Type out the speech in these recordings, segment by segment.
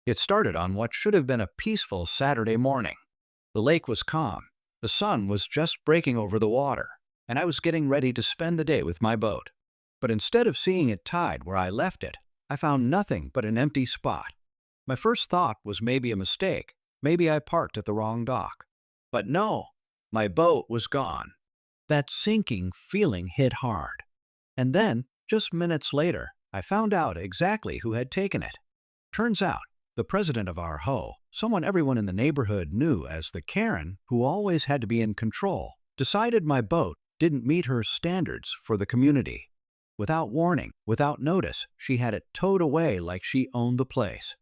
It started on what should have been a peaceful Saturday morning. The lake was calm, the sun was just breaking over the water, and I was getting ready to spend the day with my boat. But instead of seeing it tied where I left it, I found nothing but an empty spot. My first thought was maybe a mistake, maybe I parked at the wrong dock. But no, my boat was gone. That sinking feeling hit hard. And then, just minutes later, I found out exactly who had taken it. Turns out, the president of our HO, someone everyone in the neighborhood knew as the Karen who always had to be in control, decided my boat didn't meet her standards for the community. Without warning, without notice, she had it towed away like she owned the place.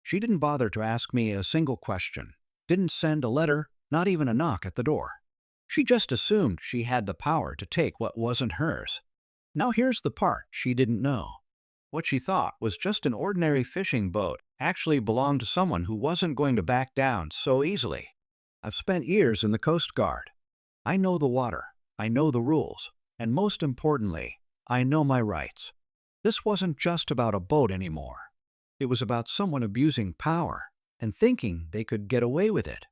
She didn't bother to ask me a single question, didn't send a letter, not even a knock at the door. She just assumed she had the power to take what wasn't hers. Now here's the part she didn't know. What she thought was just an ordinary fishing boat actually belonged to someone who wasn't going to back down so easily. I've spent years in the Coast Guard. I know the water, I know the rules, and most importantly, I know my rights. This wasn't just about a boat anymore. It was about someone abusing power and thinking they could get away with it.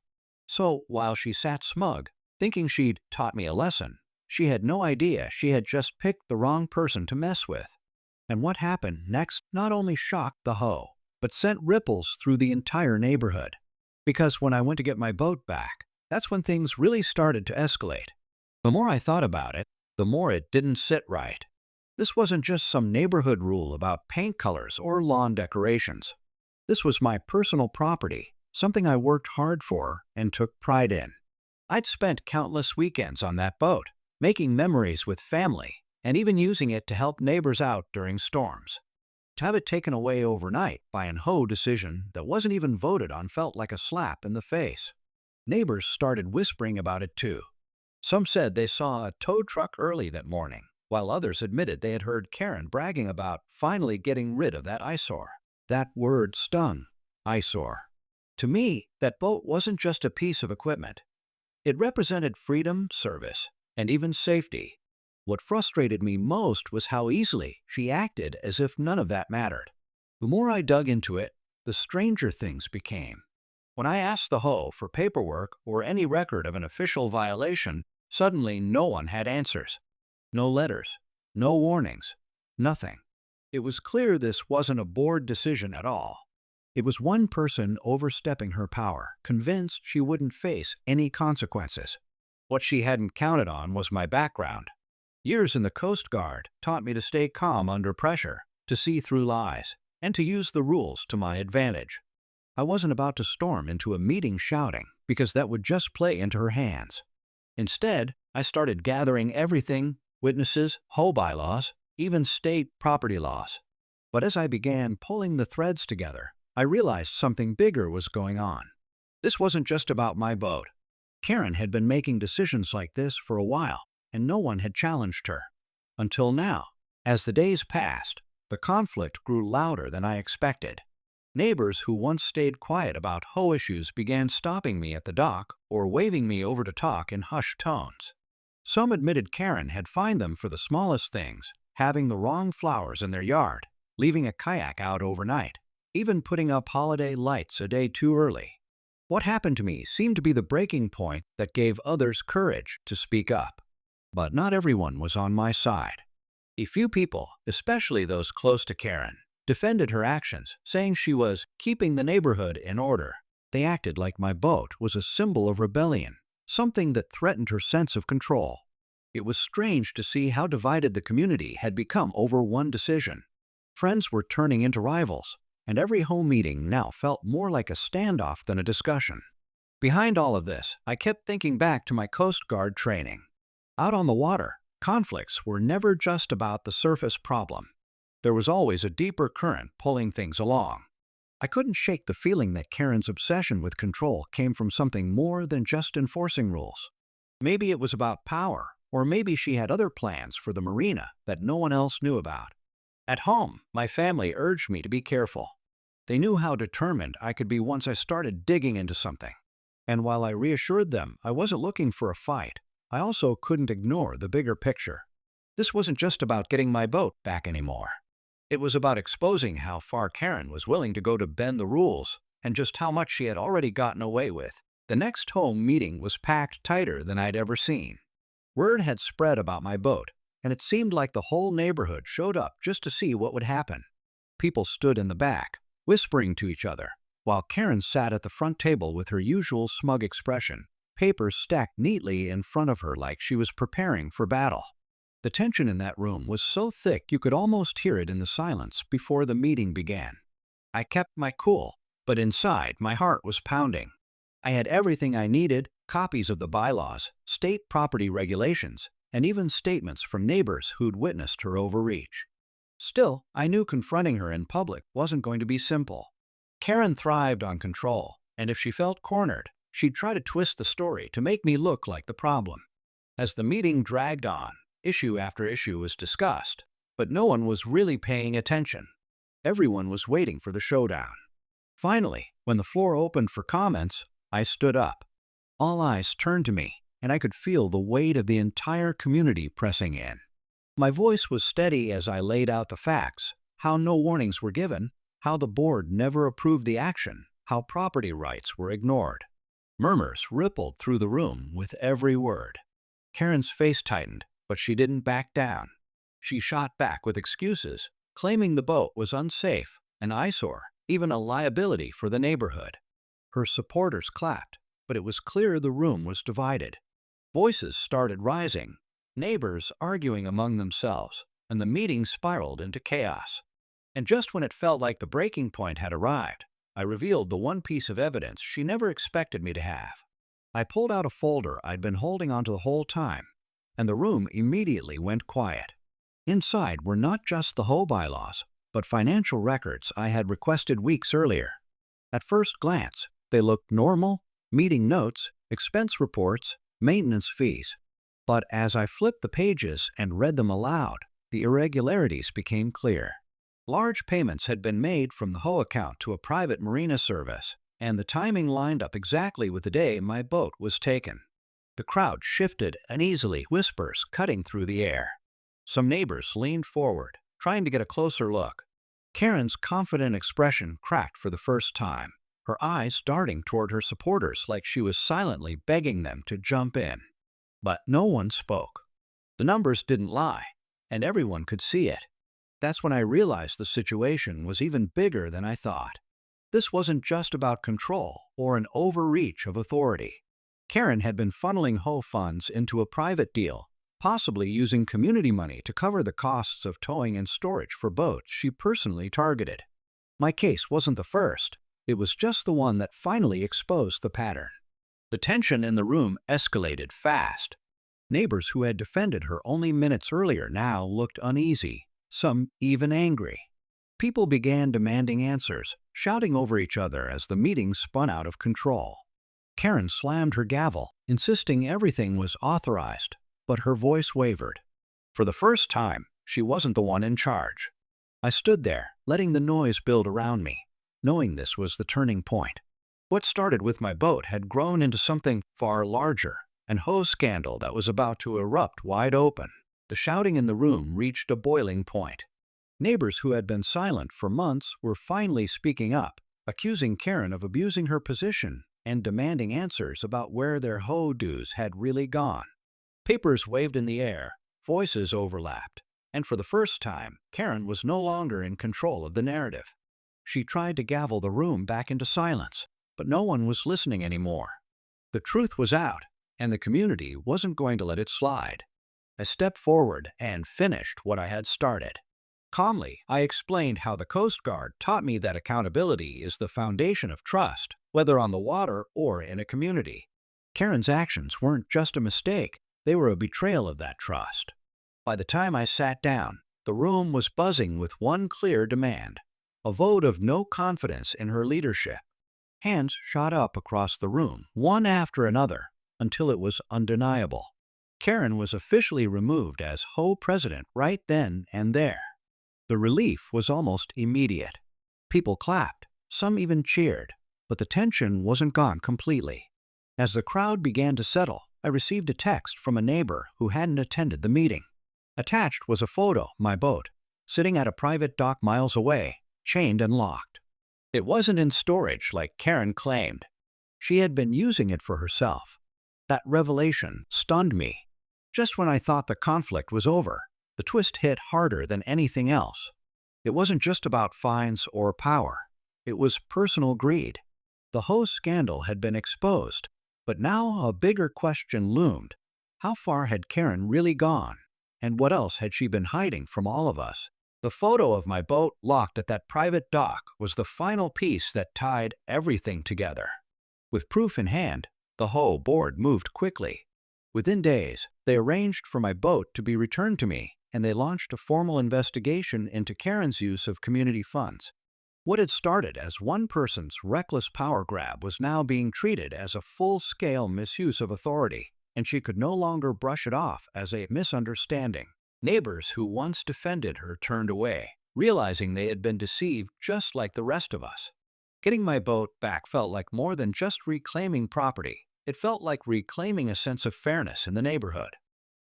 So while she sat smug, thinking she'd taught me a lesson, she had no idea she had just picked the wrong person to mess with. And what happened next not only shocked the hoe, but sent ripples through the entire neighborhood. Because when I went to get my boat back, that's when things really started to escalate. The more I thought about it, the more it didn't sit right. This wasn't just some neighborhood rule about paint colors or lawn decorations. This was my personal property, something I worked hard for and took pride in. I'd spent countless weekends on that boat, making memories with family, and even using it to help neighbors out during storms. To have it taken away overnight by an HO decision that wasn't even voted on felt like a slap in the face. Neighbors started whispering about it too. Some said they saw a tow truck early that morning, while others admitted they had heard Karen bragging about finally getting rid of that eyesore. That word stung. Eyesore. To me, that boat wasn't just a piece of equipment. It represented freedom, service, and even safety. What frustrated me most was how easily she acted as if none of that mattered. The more I dug into it, the stranger things became. When I asked the HO for paperwork or any record of an official violation, suddenly no one had answers. No letters, no warnings, nothing. It was clear this wasn't a board decision at all. It was one person overstepping her power, convinced she wouldn't face any consequences. What she hadn't counted on was my background. Years in the Coast Guard taught me to stay calm under pressure, to see through lies, and to use the rules to my advantage. I wasn't about to storm into a meeting shouting, because that would just play into her hands. Instead, I started gathering everything: witnesses, HO bylaws, even state property laws. But as I began pulling the threads together, I realized something bigger was going on. This wasn't just about my boat. Karen had been making decisions like this for a while, and no one had challenged her. Until now. As the days passed, the conflict grew louder than I expected. Neighbors who once stayed quiet about HO issues began stopping me at the dock or waving me over to talk in hushed tones. Some admitted Karen had fined them for the smallest things, having the wrong flowers in their yard, leaving a kayak out overnight, even putting up holiday lights a day too early. What happened to me seemed to be the breaking point that gave others courage to speak up. But not everyone was on my side. A few people, especially those close to Karen, defended her actions, saying she was keeping the neighborhood in order. They acted like my boat was a symbol of rebellion, something that threatened her sense of control. It was strange to see how divided the community had become over one decision. Friends were turning into rivals, and every home meeting now felt more like a standoff than a discussion. Behind all of this, I kept thinking back to my Coast Guard training. Out on the water, conflicts were never just about the surface problem. There was always a deeper current pulling things along. I couldn't shake the feeling that Karen's obsession with control came from something more than just enforcing rules. Maybe it was about power, or maybe she had other plans for the marina that no one else knew about. At home, my family urged me to be careful. They knew how determined I could be once I started digging into something. And while I reassured them I wasn't looking for a fight, I also couldn't ignore the bigger picture. This wasn't just about getting my boat back anymore. It was about exposing how far Karen was willing to go to bend the rules and just how much she had already gotten away with. The next home meeting was packed tighter than I'd ever seen. Word had spread about my boat, and it seemed like the whole neighborhood showed up just to see what would happen. People stood in the back, whispering to each other, while Karen sat at the front table with her usual smug expression, papers stacked neatly in front of her like she was preparing for battle. The tension in that room was so thick you could almost hear it in the silence before the meeting began. I kept my cool, but inside my heart was pounding. I had everything I needed: copies of the bylaws, state property regulations, and even statements from neighbors who'd witnessed her overreach. Still, I knew confronting her in public wasn't going to be simple. Karen thrived on control, and if she felt cornered, she'd try to twist the story to make me look like the problem. As the meeting dragged on, issue after issue was discussed, but no one was really paying attention. Everyone was waiting for the showdown. Finally, when the floor opened for comments, I stood up. All eyes turned to me, and I could feel the weight of the entire community pressing in. My voice was steady as I laid out the facts: how no warnings were given, how the board never approved the action, how property rights were ignored. Murmurs rippled through the room with every word. Karen's face tightened, but she didn't back down. She shot back with excuses, claiming the boat was unsafe, an eyesore, even a liability for the neighborhood. Her supporters clapped, but it was clear the room was divided. Voices started rising, neighbors arguing among themselves, and the meeting spiraled into chaos. And just when it felt like the breaking point had arrived, I revealed the one piece of evidence she never expected me to have. I pulled out a folder I'd been holding onto the whole time, and the room immediately went quiet. Inside were not just the HOA bylaws, but financial records I had requested weeks earlier. At first glance, they looked normal: meeting notes, expense reports, maintenance fees. But as I flipped the pages and read them aloud, the irregularities became clear. Large payments had been made from the HOA account to a private marina service, and the timing lined up exactly with the day my boat was taken. The crowd shifted uneasily, whispers cutting through the air. Some neighbors leaned forward, trying to get a closer look. Karen's confident expression cracked for the first time, her eyes darting toward her supporters like she was silently begging them to jump in. But no one spoke. The numbers didn't lie, and everyone could see it. That's when I realized the situation was even bigger than I thought. This wasn't just about control or an overreach of authority. Karen had been funneling HOA funds into a private deal, possibly using community money to cover the costs of towing and storage for boats she personally targeted. My case wasn't the first. It was just the one that finally exposed the pattern. The tension in the room escalated fast. Neighbors who had defended her only minutes earlier now looked uneasy, some even angry. People began demanding answers, shouting over each other as the meeting spun out of control. Karen slammed her gavel, insisting everything was authorized, but her voice wavered. For the first time, she wasn't the one in charge. I stood there, letting the noise build around me, knowing this was the turning point. What started with my boat had grown into something far larger, an HOA scandal that was about to erupt wide open. The shouting in the room reached a boiling point. Neighbors who had been silent for months were finally speaking up, accusing Karen of abusing her position and demanding answers about where their HOA dues had really gone. Papers waved in the air, voices overlapped, and for the first time, Karen was no longer in control of the narrative. She tried to gavel the room back into silence, but no one was listening anymore. The truth was out, and the community wasn't going to let it slide. I stepped forward and finished what I had started. Calmly, I explained how the Coast Guard taught me that accountability is the foundation of trust, whether on the water or in a community. Karen's actions weren't just a mistake, they were a betrayal of that trust. By the time I sat down, the room was buzzing with one clear demand: a vote of no confidence in her leadership. Hands shot up across the room, one after another, until it was undeniable. Karen was officially removed as HOA president right then and there. The relief was almost immediate. People clapped, some even cheered, but the tension wasn't gone completely. As the crowd began to settle, I received a text from a neighbor who hadn't attended the meeting. Attached was a photo, my boat, sitting at a private dock miles away, chained and locked. It wasn't in storage like Karen claimed. She had been using it for herself. That revelation stunned me. Just when I thought the conflict was over, the twist hit harder than anything else. It wasn't just about fines or power. It was personal greed. The hose scandal had been exposed, but now a bigger question loomed. How far had Karen really gone? And what else had she been hiding from all of us? The photo of my boat locked at that private dock was the final piece that tied everything together. With proof in hand, the HOA board moved quickly. Within days, they arranged for my boat to be returned to me, and they launched a formal investigation into Karen's use of community funds. What had started as one person's reckless power grab was now being treated as a full-scale misuse of authority, and she could no longer brush it off as a misunderstanding. Neighbors who once defended her turned away, realizing they had been deceived just like the rest of us. Getting my boat back felt like more than just reclaiming property. It felt like reclaiming a sense of fairness in the neighborhood.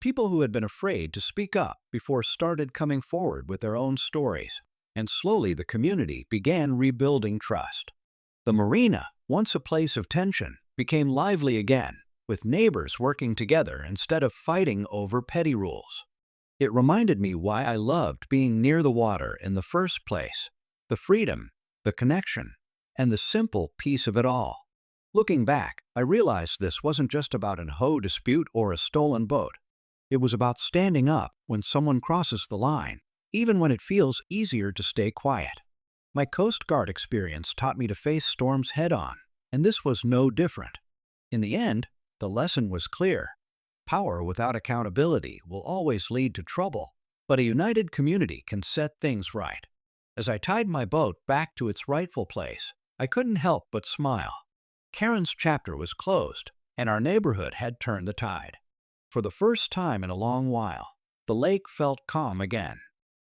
People who had been afraid to speak up before started coming forward with their own stories, and slowly the community began rebuilding trust. The marina, once a place of tension, became lively again, with neighbors working together instead of fighting over petty rules. It reminded me why I loved being near the water in the first place: the freedom, the connection, and the simple peace of it all. Looking back, I realized this wasn't just about an HOA dispute or a stolen boat. It was about standing up when someone crosses the line, even when it feels easier to stay quiet. My Coast Guard experience taught me to face storms head-on, and this was no different. In the end, the lesson was clear. Power without accountability will always lead to trouble, but a united community can set things right. As I tied my boat back to its rightful place, I couldn't help but smile. Karen's chapter was closed, and our neighborhood had turned the tide. For the first time in a long while, the lake felt calm again.